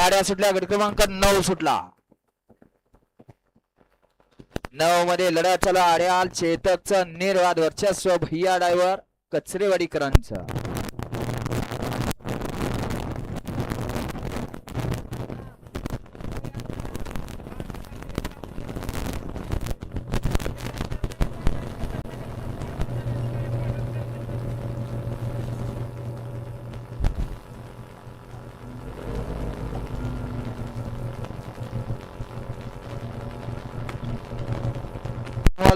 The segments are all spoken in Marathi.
गाड्या सुटल्या. गट क्रमांक 9 सुटला. 9 मध्ये लढत चला आड्याल चेतकचं निर्वाद वर्चस्व. भैया ड्रायव्हर कचरेवाडीकरांचं.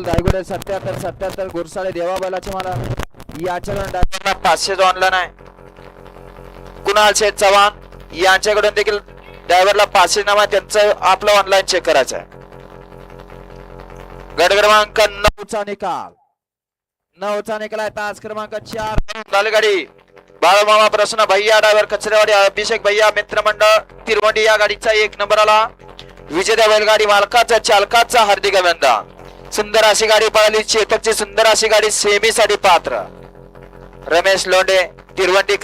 रायगड 77 गुरसाळे देवाबालाचे मला याच्याकडून ड्रायव्हरला 500 ऑनलाईन आहे. कुणाल शेठ चव्हाण यांच्याकडून देखील ड्रायव्हरला 500 नाव आहे. त्यांचं आपलं ऑनलाईन चेक करायचं आहे. गट क्रमांक 9 चा निकाल. 9 चा निकाल आहे. तास क्रमांक 4 झाली गाडी. बाळमामा प्रश्न भैया ड्रायव्हर कचरेवाडी अभिषेक भैया मित्रमंडळ तिरवंडी या गाडीचा 1 नंबर आला. विजेत्या बैलगाडी मालकाचा चालकाचा हार्दिक अभिनंदन. सुंदर अशी गाडी पळाली. चेतकची सुंदर अशी गाडी सेमी साठी पात्र. रमेश लोंढे तिरवंडी